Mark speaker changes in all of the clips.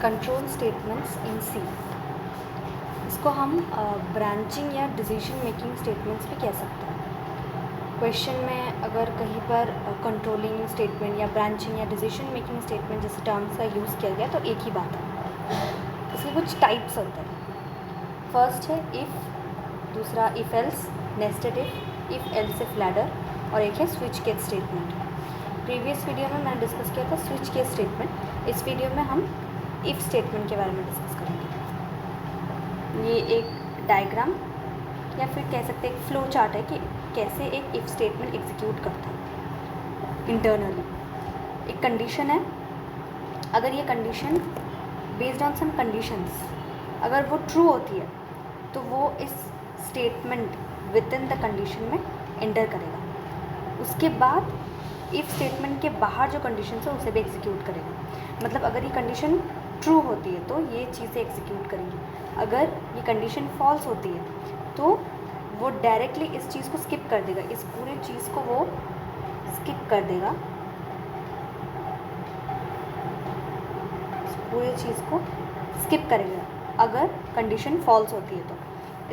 Speaker 1: Control statements in सी। इसको हम branching या डिसीजन मेकिंग स्टेटमेंट्स भी कह सकते हैं। क्वेश्चन में अगर कहीं पर कंट्रोलिंग स्टेटमेंट या ब्रांचिंग या डिसीजन मेकिंग स्टेटमेंट जैसे टर्म्स का यूज़ किया गया तो एक ही बात है। इसके कुछ टाइप्स होते हैं। फर्स्ट है इफ़, दूसरा if else, nested if else if ladder, और एक है switch case statement. Previous video में मैंने डिस्कस किया था स्विच केस स्टेटमेंट। इस वीडियो में हम इफ़ स्टेटमेंट के बारे में डिस्कस करेंगे। ये एक डायग्राम या फिर कह सकते हैं एक फ्लो चार्ट है कि कैसे एक इफ़ स्टेटमेंट एग्जीक्यूट करता है इंटरनली। एक कंडीशन है, अगर ये condition based on some conditions अगर वो ट्रू होती है तो वो इस statement within the condition में एंटर करेगा। उसके बाद इफ़ स्टेटमेंट के बाहर जो कंडीशन है उसे भी एग्जीक्यूट करेगा। मतलब अगर ये कंडीशन ट्रू होती है तो ये चीज़ें एग्जीक्यूट करेंगी, अगर ये कंडीशन फॉल्स होती है तो वो डायरेक्टली इस चीज़ को स्किप कर देगा, इस पूरी चीज़ को वो स्किप कर देगा, इस पूरी चीज़ को स्किप करेगा। अगर कंडीशन फॉल्स होती है तो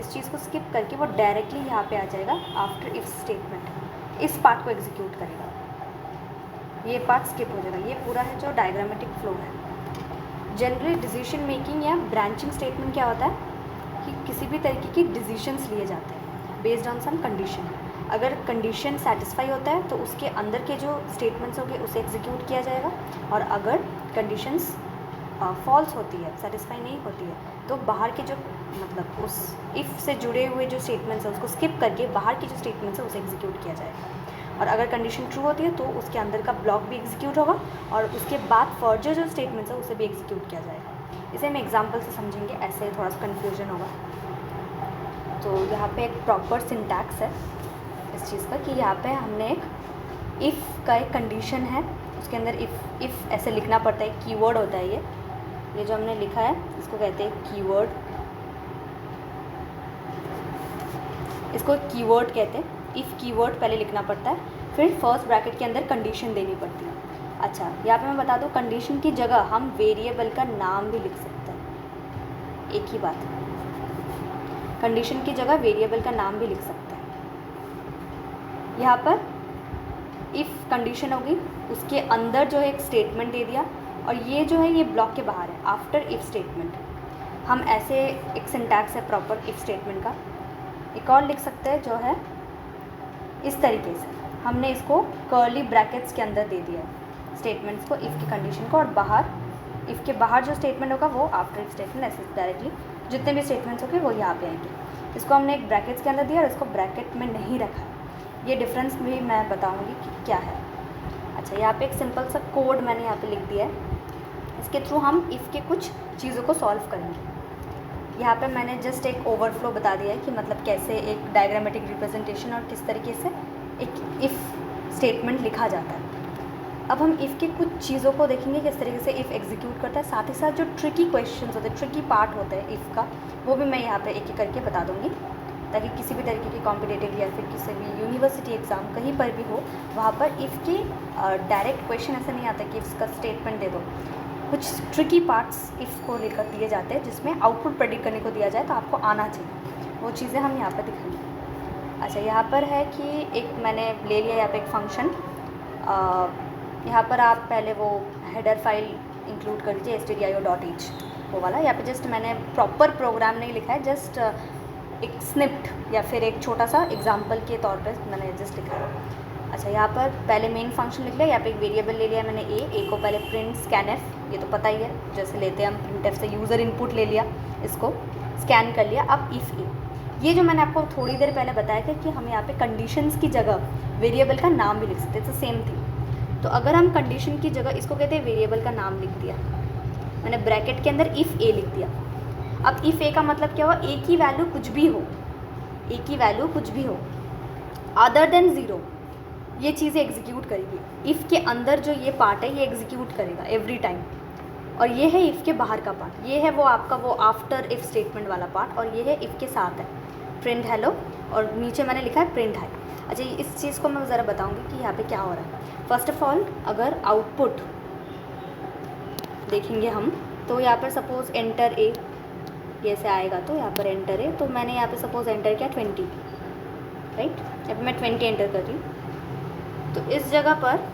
Speaker 1: इस चीज़ को स्किप करके वो डायरेक्टली यहाँ पे आ जाएगा आफ्टर इफ स्टेटमेंट, इस पार्ट को एग्जीक्यूट करेगा, ये पार्ट स्किप हो जाएगा। ये पूरा है जो डायग्रामेटिक फ्लो है। जनरली डिसीजन मेकिंग या ब्रांचिंग स्टेटमेंट क्या होता है कि किसी भी तरीके की डिसीजंस लिए जाते हैं बेस्ड ऑन सम कंडीशन। अगर कंडीशन सेटिस्फाई होता है तो उसके अंदर के जो स्टेटमेंट्स होंगे उसे एग्जीक्यूट किया जाएगा, और अगर कंडीशंस फॉल्स होती है, सेटिस्फाई नहीं होती है, तो बाहर के जो मतलब उस इफ़ से जुड़े हुए जो स्टेटमेंट्स हैं उसको स्किप करके बाहर के जो स्टेटमेंट्स हैं उसे एग्जीक्यूट किया जाएगा। और अगर कंडीशन ट्रू होती है तो उसके अंदर का ब्लॉक भी एग्जीक्यूट होगा और उसके बाद फर्दर जो स्टेटमेंट्स है उसे भी एग्जीक्यूट किया जाएगा। इसे हम एग्जाम्पल से समझेंगे, ऐसे थोड़ा सा कन्फ्यूजन होगा। तो यहाँ पे एक प्रॉपर सिंटैक्स है इस चीज़ का कि यहाँ पे हमने एक इफ़ का एक कंडीशन है, उसके अंदर इफ़ ऐसे लिखना पड़ता है, कीवर्ड होता है ये जो हमने लिखा है इसको कहते हैं कीवर्ड, इसको कीवर्ड कहते हैं। इफ़ कीवर्ड पहले लिखना पड़ता है, फिर फर्स्ट ब्रैकेट के अंदर कंडीशन देनी पड़ती है। अच्छा, यहाँ पे मैं बता दूँ कंडीशन की जगह हम वेरिएबल का नाम भी लिख सकते हैं, एक ही बात है, कंडीशन की जगह वेरिएबल का नाम भी लिख सकते हैं। यहाँ पर इफ़ कंडीशन होगी, उसके अंदर जो है एक स्टेटमेंट दे दिया, और ये जो है ये ब्लॉक के बाहर है आफ्टर इफ़ स्टेटमेंट। हम ऐसे एक सिंटैक्स है प्रॉपर इफ़ स्टेटमेंट का, एक और लिख सकते हैं जो है इस तरीके से, हमने इसको कर्ली ब्रैकेट्स के अंदर दे दिया है स्टेटमेंट्स को, इफ़ की कंडीशन को, और बाहर इफ़ के बाहर जो स्टेटमेंट होगा वो आफ्टर इफ स्टेटमेंट, ऐसे डायरेक्टली जितने भी स्टेटमेंट्स होंगे वो यहाँ पे आएंगे। इसको हमने एक ब्रैकेट्स के अंदर दिया और इसको ब्रैकेट में नहीं रखा है। ये डिफरेंस भी मैं बताऊँगी कि क्या है। अच्छा, यहाँ पे एक सिंपल सा कोड मैंने यहाँ पे लिख दिया है, इसके थ्रू हम इफ़ के कुछ चीज़ों को सॉल्व करेंगे। यहाँ पे मैंने जस्ट एक ओवरफ्लो बता दिया है कि मतलब कैसे एक डायग्रामेटिक रिप्रेजेंटेशन और किस तरीके से एक इफ़ स्टेटमेंट लिखा जाता है। अब हम इफ़ के कुछ चीज़ों को देखेंगे किस तरीके से इफ़ एग्जीक्यूट करता है, साथ ही साथ जो ट्रिकी क्वेश्चंस होते हैं, ट्रिकी पार्ट होता है इफ़ का, वो भी मैं यहाँ पे एक एक करके बता दूँगी, ताकि किसी भी तरीके की कॉम्पिटिटिव या फिर किसी भी यूनिवर्सिटी एग्ज़ाम कहीं पर भी हो, वहाँ पर इफ़ के डायरेक्ट क्वेश्चन ऐसा नहीं आता कि इसका स्टेटमेंट दे दो। कुछ ट्रिकी पार्ट्स इफ़ को लेकर दिए जाते हैं जिसमें आउटपुट प्रेडिक्ट करने को दिया जाए, तो आपको आना चाहिए, वो चीज़ें हम यहाँ पर दिखाएंगे। अच्छा, यहाँ पर है कि एक मैंने ले लिया यहाँ पे एक फंक्शन, यहाँ पर आप पहले वो हेडर फाइल इंक्लूड कर दीजिए stdio.h, वो वाला। यहाँ पे जस्ट मैंने प्रॉपर प्रोग्राम नहीं लिखा है, जस्ट एक स्निप्ट या फिर एक छोटा सा एग्जाम्पल के तौर पर मैंने जस्ट लिखा है। अच्छा, यहाँ पर पहले मेन फंक्शन लिख लिया, यहाँ पे एक वेरिएबल ले लिया मैंने ए को पहले प्रिंट स्कैनएफ, ये तो पता ही है जैसे लेते हैं हम प्रिंटएफ से, यूज़र इनपुट ले लिया, इसको स्कैन कर लिया। अब इफ़ ये जो मैंने आपको थोड़ी देर पहले बताया था कि हम यहाँ पे कंडीशंस की जगह वेरिएबल का नाम भी लिख सकते हैं, सेम थिंग। तो अगर हम कंडीशन की जगह इसको कहते हैं वेरिएबल का नाम लिख दिया, मैंने ब्रैकेट के अंदर इफ़ ए लिख दिया। अब इफ़ ए का मतलब क्या हुआ, ए की वैल्यू कुछ भी हो, ए की वैल्यू कुछ भी हो अदर देन 0, ये चीज़ें एग्जीक्यूट करेगी। इफ़ के अंदर जो ये पार्ट है ये एग्जीक्यूट करेगा एवरी टाइम, और ये है इफ़ के बाहर का पार्ट, ये है वो आपका वो आफ्टर इफ़ स्टेटमेंट वाला पार्ट, और ये है इफ़ के साथ है प्रिंट हेलो, और नीचे मैंने लिखा है प्रिंट हाई। अच्छा, इस चीज़ को मैं ज़रा बताऊँगी कि यहाँ पे क्या हो रहा है। फर्स्ट ऑफ ऑल अगर आउटपुट देखेंगे हम तो यहाँ पर सपोज़ एंटर ए, ये ऐसे आएगा तो यहाँ पर एंटर ए, तो मैंने यहाँ पे सपोज़ एंटर किया 20, राइट, यहाँ पर मैं 20 एंटर कर रही हूँ। तो इस जगह पर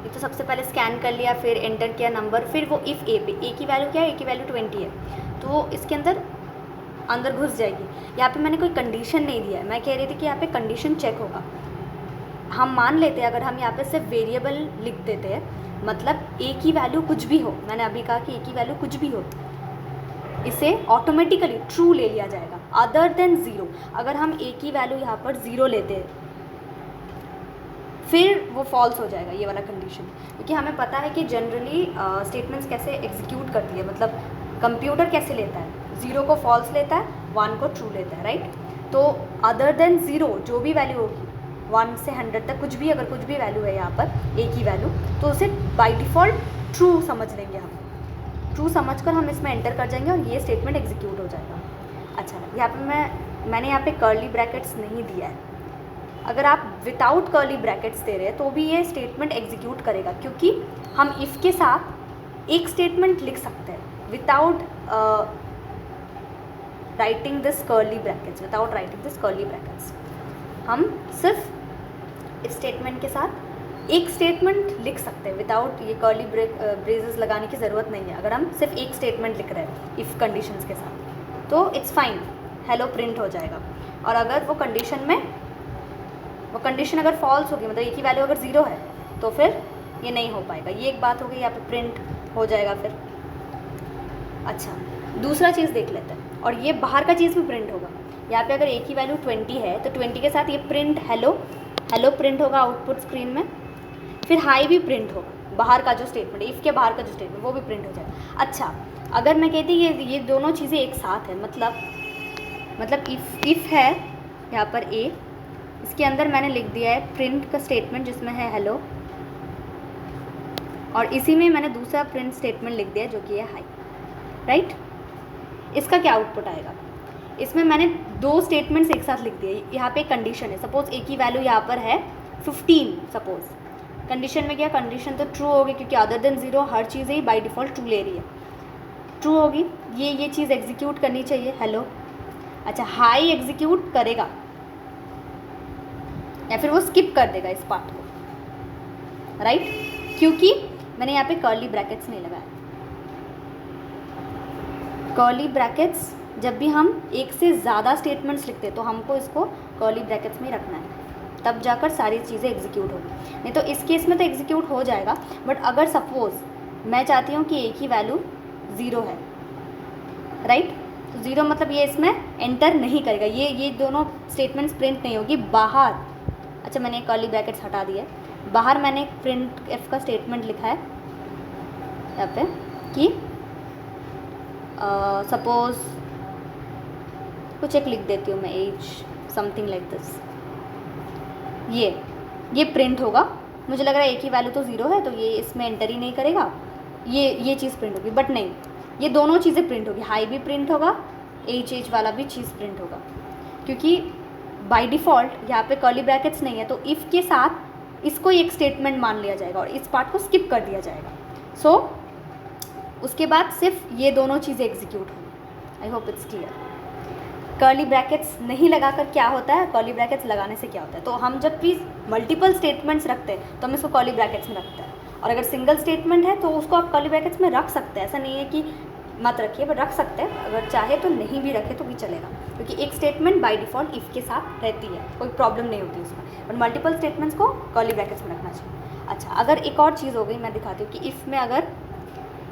Speaker 1: ये तो सबसे पहले स्कैन कर लिया, फिर एंटर किया नंबर, फिर वो इफ़ ए पे, ए की वैल्यू क्या है, ए की वैल्यू 20 है, तो वो इसके अंदर घुस जाएगी। यहाँ पे मैंने कोई कंडीशन नहीं दिया है, मैं कह रही थी कि यहाँ पे कंडीशन चेक होगा। हम मान लेते हैं अगर हम यहाँ पे सिर्फ वेरिएबल लिख देते हैं, मतलब ए की वैल्यू कुछ भी हो, मैंने अभी कहा कि ए की वैल्यू कुछ भी हो, इसे ऑटोमेटिकली ट्रू ले लिया जाएगा, अदर देन ज़ीरो। अगर हम ए की वैल्यू यहाँ पर ज़ीरो लेते हैं फिर वो फॉल्स हो जाएगा, ये वाला कंडीशन। क्योंकि हमें पता है कि जनरली स्टेटमेंट्स कैसे एग्जीक्यूट करती है, मतलब कंप्यूटर कैसे लेता है, 0 को फॉल्स लेता है, 1 को ट्रू लेता है, राइट। तो अदर देन ज़ीरो जो भी वैल्यू होगी, 1 से 100 तक कुछ भी, अगर कुछ भी वैल्यू है यहाँ पर ए की वैल्यू, तो उसे बाय डिफ़ॉल्ट ट्रू समझ लेंगे हम। ट्रू समझकर हम इसमें एंटर कर जाएंगे और ये स्टेटमेंट एग्जीक्यूट हो जाएगा। अच्छा, यहाँ पे मैंने यहाँ पे कर्ली ब्रैकेट्स नहीं दिया है। अगर आप विदाउट कर्ली ब्रैकेट्स दे रहे हैं तो भी ये स्टेटमेंट एग्जीक्यूट करेगा, क्योंकि हम इफ़ के साथ एक स्टेटमेंट लिख सकते हैं without writing this curly brackets, हम सिर्फ इस स्टेटमेंट के साथ एक स्टेटमेंट लिख सकते हैं विदाउट ये कर्ली ब्रेसेस लगाने की ज़रूरत नहीं है। अगर हम सिर्फ एक स्टेटमेंट लिख रहे हैं इफ़ कंडीशंस के साथ तो इट्स फाइन, हेलो प्रिंट हो जाएगा। और अगर वो कंडीशन अगर फॉल्स होगी, मतलब ए की वैल्यू अगर 0 है, तो फिर ये नहीं हो पाएगा। ये एक बात हो गई, यहाँ पे प्रिंट हो जाएगा फिर। अच्छा, दूसरा चीज़ देख लेते हैं, और ये बाहर का चीज़ भी प्रिंट होगा। यहाँ पे अगर ए की वैल्यू 20 है तो 20 के साथ ये प्रिंट हेलो प्रिंट होगा आउटपुट स्क्रीन में, फिर हाई भी प्रिंट होगा, बाहर का जो स्टेटमेंट, इफ़ के बाहर का जो स्टेटमेंट, वो भी प्रिंट हो जाएगा। अच्छा, अगर मैं कहती ये दोनों चीज़ें एक साथ है, मतलब इफ़ है यहाँ पर ए, इसके अंदर मैंने लिख दिया है प्रिंट का स्टेटमेंट जिसमें है हेलो, और इसी में मैंने दूसरा प्रिंट स्टेटमेंट लिख दिया जो कि है हाई, राइट। इसका क्या आउटपुट आएगा, इसमें मैंने 2 स्टेटमेंट्स एक साथ लिख दिए। यहाँ पे एक कंडीशन है, सपोज़ ए की वैल्यू यहाँ पर है 15, सपोज़ कंडीशन में क्या, कंडीशन तो ट्रू होगी क्योंकि other than 0 her cheese he by default true ले रही है, ट्रू होगी। ये चीज़ एग्जीक्यूट करनी चाहिए हेलो। अच्छा, हाई एग्जीक्यूट करेगा या फिर वो स्किप कर देगा इस पार्ट को, राइट, क्योंकि मैंने यहाँ पे कर्ली ब्रैकेट्स नहीं लगाया। कर्ली ब्रैकेट्स जब भी हम एक से ज़्यादा स्टेटमेंट्स लिखते हैं तो हमको इसको कर्ली ब्रैकेट्स में रखना है, तब जाकर सारी चीज़ें एग्जीक्यूट होगी। नहीं तो इस केस में तो एग्जीक्यूट हो जाएगा, बट अगर सपोज़ मैं चाहती हूँ कि ए की वैल्यू 0 है, राइट, तो 0 मतलब ये इसमें एंटर नहीं करेगा, ये दोनों स्टेटमेंट्स प्रिंट नहीं होगी बाहर। अच्छा, मैंने कर्ली ब्रैकेट्स हटा दिया, बाहर मैंने प्रिंट एफ का स्टेटमेंट लिखा है यहाँ पे कि सपोज़ कुछ एक लिख देती हूँ मैं, एज समथिंग लाइक दिस, ये प्रिंट होगा। मुझे लग रहा है ए की वैल्यू तो 0 है तो ये इसमें एंटर ही नहीं करेगा, ये चीज़ प्रिंट होगी, बट नहीं, ये दोनों चीज़ें प्रिंट होगी, हाई भी प्रिंट होगा, एच वाला भी चीज़ प्रिंट होगा, क्योंकि बाय डिफ़ॉल्ट यहाँ पे कर्ली ब्रैकेट्स नहीं है, तो इफ़ के साथ इसको एक स्टेटमेंट मान लिया जाएगा और इस पार्ट को स्किप कर दिया जाएगा। सो उसके बाद सिर्फ ये दोनों चीज़ें एग्जीक्यूट होंगी। I hope it's clear. Curly brackets नहीं लगाकर क्या होता है, कर्ली ब्रैकेट्स लगाने से क्या होता है, तो हम जब भी मल्टीपल स्टेटमेंट्स रखते हैं तो हम इसको कर्ली ब्रैकेट्स में रखते हैं, और अगर सिंगल स्टेटमेंट है तो उसको आप कर्ली ब्रैकेट्स में रख सकते हैं। ऐसा नहीं है कि मत रखिए, बट रख सकते हैं, अगर चाहे तो नहीं भी रखे तो भी चलेगा, क्योंकि एक स्टेटमेंट बाय डिफ़ॉल्ट इफ़ के साथ रहती है, कोई प्रॉब्लम नहीं होती उसमें, बट मल्टीपल स्टेटमेंट्स को कर्ली ब्रैकेट्स में रखना चाहिए। अच्छा, अगर एक और चीज़ हो गई, मैं दिखाती हूँ कि इफ़ में अगर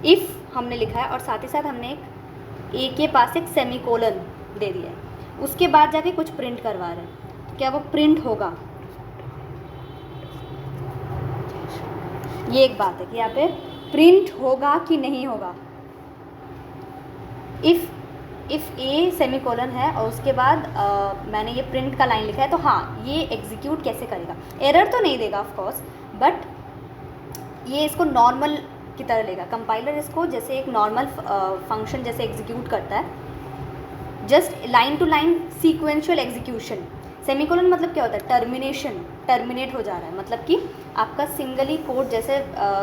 Speaker 1: इफ़ हमने लिखा है और साथ ही साथ हमने एक ए के पास एक सेमीकोलन दे दिया है, उसके बाद जाके कुछ प्रिंट करवा रहे हैं, तो क्या वो प्रिंट होगा? ये एक बात है कि यहाँ पे प्रिंट होगा कि नहीं होगा। इफ़ ए सेमीकोलन है और उसके बाद मैंने ये प्रिंट का लाइन लिखा है, तो हाँ, ये एग्जीक्यूट कैसे करेगा, एरर तो नहीं देगा ऑफ कोर्स, बट ये इसको नॉर्मल की तरह लेगा। कंपाइलर इसको जैसे एक नॉर्मल फंक्शन जैसे एग्जीक्यूट करता है, just line to line sequential execution. Semicolon मतलब क्या होता है? टर्मिनेट हो जा रहा है, मतलब कि आपका सिंगली कोड जैसे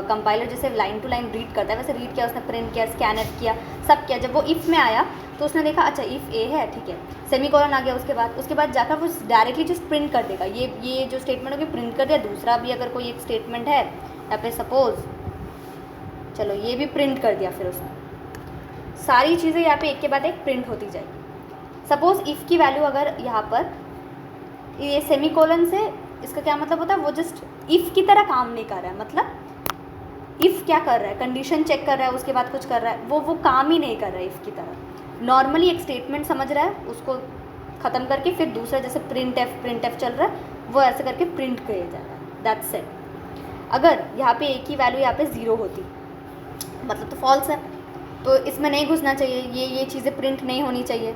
Speaker 1: कंपाइलर जैसे लाइन टू लाइन रीड करता है वैसे रीड किया, उसने प्रिंट किया, स्कैन एफ किया, सब किया। जब वो इफ़ में आया तो उसने देखा अच्छा इफ़ ए है, ठीक है, सेमीकोलन आ गया, उसके बाद जाकर वो डायरेक्टली जस्ट प्रिंट कर देगा। ये जो स्टेटमेंट होगी प्रिंट कर दिया। दूसरा भी अगर कोई एक स्टेटमेंट है यहाँ पे सपोज, चलो ये भी प्रिंट कर दिया, फिर उसने सारी चीज़ें यहाँ पे एक के बाद एक प्रिंट होती जाएगी। सपोज़ इफ़ की वैल्यू अगर यहाँ पर ये सेमीकोलन से, इसका क्या मतलब होता है, वो जस्ट इफ़ की तरह काम नहीं कर रहा है। मतलब इफ़ क्या कर रहा है, कंडीशन चेक कर रहा है, उसके बाद कुछ कर रहा है, वो काम ही नहीं कर रहा है इफ़ की तरह। नॉर्मली एक स्टेटमेंट समझ रहा है, उसको ख़त्म करके फिर दूसरा जैसे प्रिंट एफ चल रहा है, वो ऐसे करके प्रिंट किया जा रहा है। That's it. अगर यहाँ पे एक ही वैल्यू यहाँ पे 0 होती मतलब तो फॉल्स है, तो इसमें नहीं घुसना चाहिए, ये चीज़ें प्रिंट नहीं होनी चाहिए।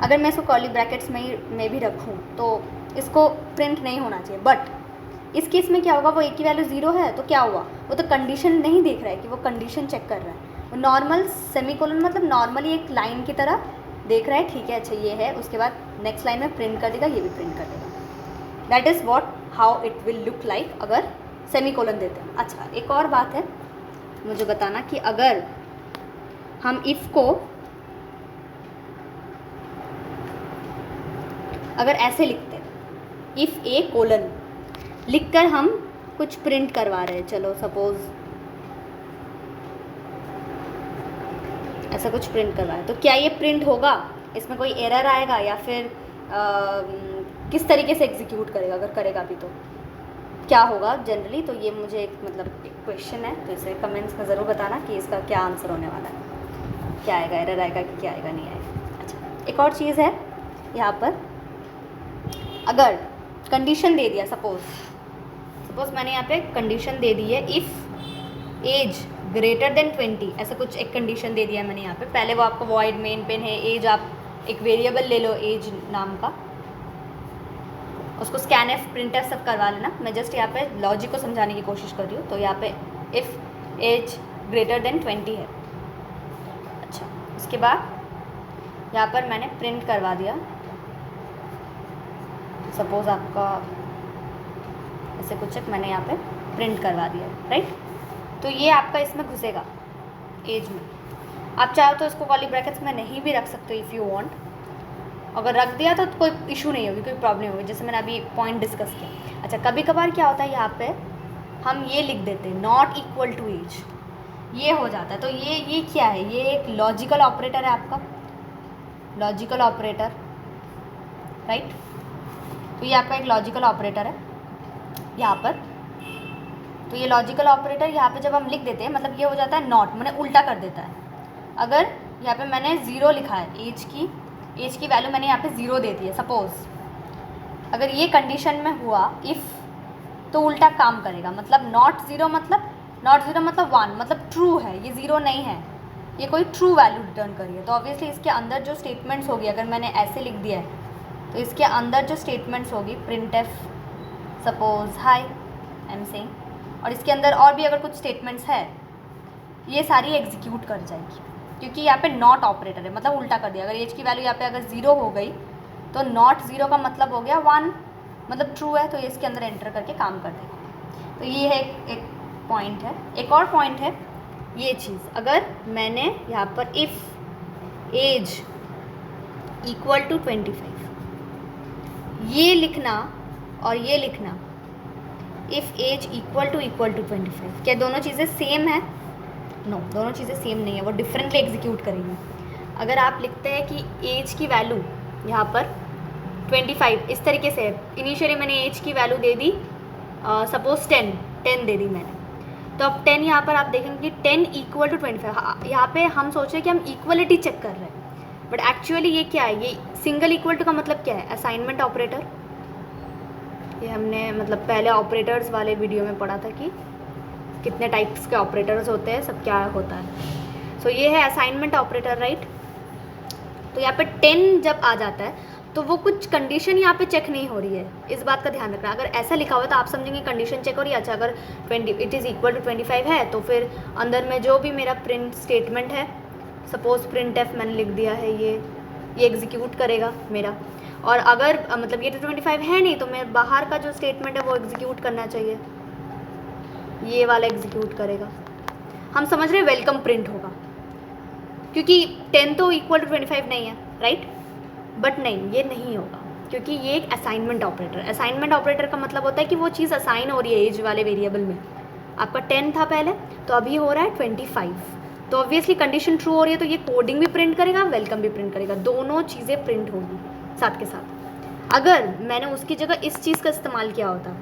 Speaker 1: अगर मैं इसको कर्ली ब्रैकेट्स में भी रखूँ तो इसको प्रिंट नहीं होना चाहिए। बट इस केस में क्या होगा, वो एक की वैल्यू 0 है तो क्या हुआ, वो तो कंडीशन नहीं देख रहा है कि वो कंडीशन चेक कर रहा है। वो नॉर्मल सेमीकोलन मतलब नॉर्मली एक लाइन की तरह देख रहा है, ठीक है अच्छा ये है, उसके बाद नेक्स्ट लाइन में प्रिंट कर देगा, ये भी प्रिंट कर देगा। That is what how it will look like अगर सेमीकोलन देते हैं। अच्छा एक और बात है मुझे बताना कि अगर हम इफ़ को अगर ऐसे लिखते हैं, इफ़ ए कोलन लिखकर हम कुछ प्रिंट करवा रहे हैं, चलो सपोज ऐसा कुछ प्रिंट करवा रहे हैं, तो क्या ये प्रिंट होगा, इसमें कोई एरर आएगा या फिर किस तरीके से एग्जीक्यूट करेगा, अगर करेगा भी तो क्या होगा जनरली। तो ये मुझे एक क्वेश्चन है, तो इसे कमेंट्स में ज़रूर बताना कि इसका क्या आंसर होने वाला है, क्या आएगा, एरर आएगा कि क्या आएगा, नहीं आएगा। अच्छा एक और चीज़ है यहाँ पर, अगर कंडीशन दे दिया, सपोज मैंने यहाँ पे कंडीशन दे दी है इफ़ एज ग्रेटर देन 20, ऐसा कुछ एक कंडीशन दे दिया है मैंने यहाँ पे। पहले वो आपको वॉइड मेन पेन है, एज आप एक वेरिएबल ले लो एज नाम का, उसको स्कैन एफ प्रिंट एफ सब करवा लेना। मैं जस्ट यहाँ पे लॉजिक को समझाने की कोशिश कर रही हूँ। तो यहाँ पे इफ़ एज ग्रेटर देन 20 है, अच्छा उसके बाद यहाँ पर मैंने प्रिंट करवा दिया, सपोज़ आपका ऐसे कुछ एक मैंने यहाँ पे प्रिंट करवा दिया, राइट। तो ये आपका इसमें घुसेगा एज में। आप चाहो तो इसको कर्ली ब्रैकेट्स में नहीं भी रख सकते हो इफ़ यू वांट। अगर रख दिया तो कोई इशू नहीं होगी, कोई प्रॉब्लम होगी, जैसे मैंने अभी पॉइंट डिस्कस किया। अच्छा कभी कभार क्या होता है यहाँ पे हम ये लिख देते हैं नॉट इक्वल टू एज, ये हो जाता है। तो ये क्या है, ये एक लॉजिकल ऑपरेटर है आपका, लॉजिकल ऑपरेटर, राइट। तो ये आपका एक लॉजिकल ऑपरेटर है यहाँ पर। तो ये लॉजिकल ऑपरेटर यहाँ पे जब हम लिख देते हैं मतलब ये हो जाता है नॉट, मैंने उल्टा कर देता है। अगर यहाँ पे मैंने 0 लिखा है, एज की वैल्यू मैंने यहाँ पे 0 दे दी है, सपोज़ अगर ये कंडीशन में हुआ इफ़, तो उल्टा काम करेगा। मतलब नॉट ज़ीरो मतलब 1 मतलब ट्रू है, ये 0 नहीं है, ये कोई ट्रू वैल्यू रिटर्न करिए। तो ऑब्वियसली इसके अंदर जो स्टेटमेंट्स होगी, अगर मैंने ऐसे लिख दिया है तो इसके अंदर जो स्टेटमेंट्स होगी print F suppose high I am saying, और इसके अंदर और भी अगर कुछ स्टेटमेंट्स है ये सारी एग्जीक्यूट कर जाएगी, क्योंकि यहाँ पे नॉट ऑपरेटर है, मतलब उल्टा कर दिया। अगर एज की वैल्यू यहाँ पे अगर 0 हो गई तो नॉट 0 का मतलब हो गया 1, मतलब ट्रू है, तो ये इसके अंदर एंटर करके काम कर देगा। तो ये है एक पॉइंट है। एक और पॉइंट है ये चीज़, अगर मैंने यहाँ पर इफ़ एज इक्वल टू 25 ये लिखना और ये लिखना, इफ़ एज इक्वल टू 25, क्या दोनों चीज़ें सेम है? नो, दोनों चीज़ें सेम नहीं है, वो डिफरेंटली एग्जीक्यूट करेंगी। अगर आप लिखते हैं कि एज की वैल्यू यहाँ पर 25 इस तरीके से है, इनिशियली मैंने एज की वैल्यू दे दी सपोज 10 दे दी मैंने, तो अब 10 यहाँ पर आप देखेंगे कि 10 इक्वल टू 25, यहाँ पे हम सोच रहे हैं कि हम इक्वलिटी चेक कर रहे हैं, बट एक्चुअली ये क्या है, ये सिंगल इक्वल टू का मतलब क्या है, असाइनमेंट ऑपरेटर। ये हमने मतलब पहले ऑपरेटर्स वाले वीडियो में पढ़ा था कि कितने टाइप्स के ऑपरेटर्स होते हैं, सब क्या होता है। सो ये है असाइनमेंट ऑपरेटर, राइट। तो यहाँ पे 10 जब आ जाता है तो वो कुछ कंडीशन यहाँ पे चेक नहीं हो रही है, इस बात का ध्यान रखना। अगर ऐसा लिखा हुआ है तो आप समझेंगे कंडीशन चेक हो रही है। अच्छा अगर 20 इट इज़ इक्वल टू 25 है तो फिर अंदर में जो भी मेरा प्रिंट स्टेटमेंट है, सपोज प्रिंट एफ मैंने लिख दिया है, ये एग्जीक्यूट करेगा मेरा। और अगर मतलब ये 225 है नहीं तो मैं बाहर का जो स्टेटमेंट है वो एग्जीक्यूट करना चाहिए, ये वाला एग्जीक्यूट करेगा। हम समझ रहे हैं वेलकम प्रिंट होगा क्योंकि 10 तो इक्वल टू 25 नहीं है, राइट? बट नहीं, ये नहीं होगा क्योंकि ये एक असाइनमेंट ऑपरेटर। असाइनमेंट ऑपरेटर का मतलब होता है कि वो चीज़ असाइन हो रही है एज वाले वेरिएबल में। आपका 10 था पहले, तो अभी हो रहा है 25, तो ऑब्वियसली कंडीशन ट्रू हो रही है तो ये कोडिंग भी प्रिंट करेगा, वेलकम भी प्रिंट करेगा, दोनों चीज़ें प्रिंट होगी साथ के साथ। अगर मैंने उसकी जगह इस चीज़ का इस्तेमाल किया होता,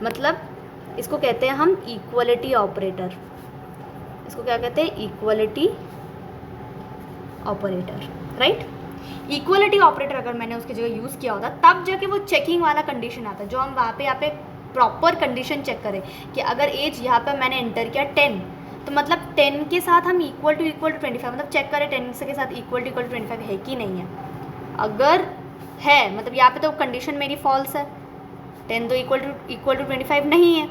Speaker 1: मतलब इसको कहते हैं हम इक्वलिटी ऑपरेटर, इसको क्या कहते हैं? Equality operator, right? Equality operator अगर मैंने उसकी जगह यूज़ किया होता तब जाके वो चेकिंग वाला कंडीशन आता, जो हम वहाँ पे प्रॉपर कंडीशन चेक करें कि अगर एज यहाँ पे मैंने एंटर किया 10, तो मतलब 10 के साथ हम इक्वल टू 25, मतलब चेक करें 10 के साथ इक्वल टू 25 है कि नहीं है। अगर है मतलब यहाँ पे तो कंडीशन मेरी फॉल्स है, 10 तो इक्वल टू 25 नहीं है,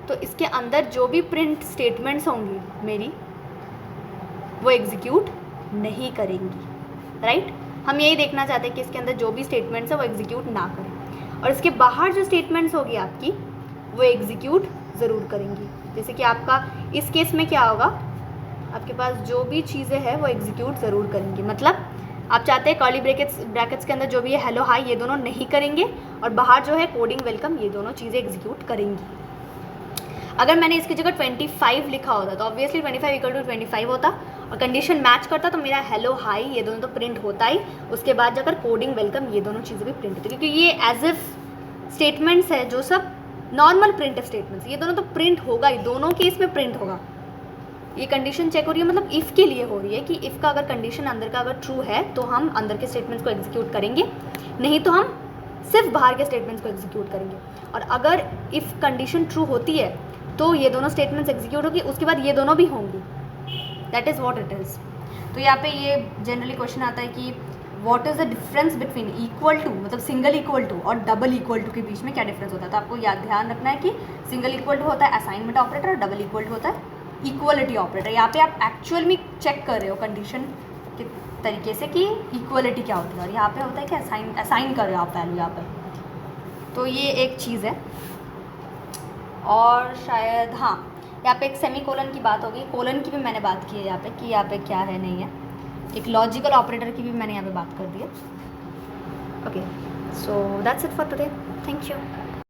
Speaker 1: तो इसके अंदर जो भी प्रिंट स्टेटमेंट्स होंगी मेरी वो एग्जीक्यूट नहीं करेंगी, राइट? हम यही देखना चाहते हैं कि इसके अंदर जो भी स्टेटमेंट्स है वो एग्जीक्यूट ना करें, और इसके बाहर जो स्टेटमेंट्स होगी आपकी वो एग्जीक्यूट ज़रूर करेंगी। जैसे कि आपका इस केस में क्या होगा, आपके पास जो भी चीज़ें हैं वो एग्जीक्यूट ज़रूर करेंगी। मतलब आप चाहते हैं कर्ली ब्रैकेट्स के अंदर जो भी है हेलो हाई ये दोनों नहीं करेंगे, और बाहर जो है कोडिंग वेलकम ये दोनों चीज़ें एग्जीक्यूट करेंगी। अगर मैंने इसकी जगह 25 लिखा होता तो ऑब्वियसली 25 इक्वल टू 25 होता, और कंडीशन मैच करता तो मेरा हेलो हाई ये दोनों तो प्रिंट होता ही, उसके बाद जाकर कोडिंग वेलकम ये दोनों चीज़ें भी प्रिंट होती, क्योंकि ये एज इफ स्टेटमेंट्स है जो सब नॉर्मल प्रिंट स्टेटमेंट्स, ये दोनों तो प्रिंट होगा ही, दोनों केस में प्रिंट होगा। ये कंडीशन चेक हो रही है मतलब इफ़ के लिए हो रही है कि इफ़ का अगर कंडीशन अंदर का अगर ट्रू है तो हम अंदर के स्टेटमेंट्स को एग्जीक्यूट करेंगे, नहीं तो हम सिर्फ बाहर के स्टेटमेंट्स को एग्जीक्यूट करेंगे। और अगर इफ़ कंडीशन ट्रू होती है तो ये दोनों स्टेटमेंट्स एग्जीक्यूट होगी, उसके बाद ये दोनों भी होंगी। That is what it is. तो यहाँ पे ये जनरली क्वेश्चन आता है कि what is the difference between equal to, मतलब सिंगल इक्वल टू और डबल इक्वल टू के बीच में क्या डिफरेंस होता है। तो आपको याद ध्यान रखना है कि सिंगल इक्वल टू होता है असाइनमेंट ऑपरेटर और डबल इक्वल टू होता है इक्वलिटी ऑपरेटर। यहाँ पे आप एक्चुअल में चेक कर रहे हो कंडीशन के तरीके से कि इक्वलिटी क्या होती है, और यहाँ पे होता है कि असाइन कर रहे हो आप वैल्यू यहाँ पर। तो ये एक चीज़ है। और शायद हाँ, यहाँ पे एक सेमीकोलन की बात होगी, कोलन की भी मैंने बात की है यहाँ पे कि यहाँ पे क्या है नहीं है, एक लॉजिकल ऑपरेटर की भी मैंने यहाँ पे बात कर दी है। Okay, so that's it for today, thank you.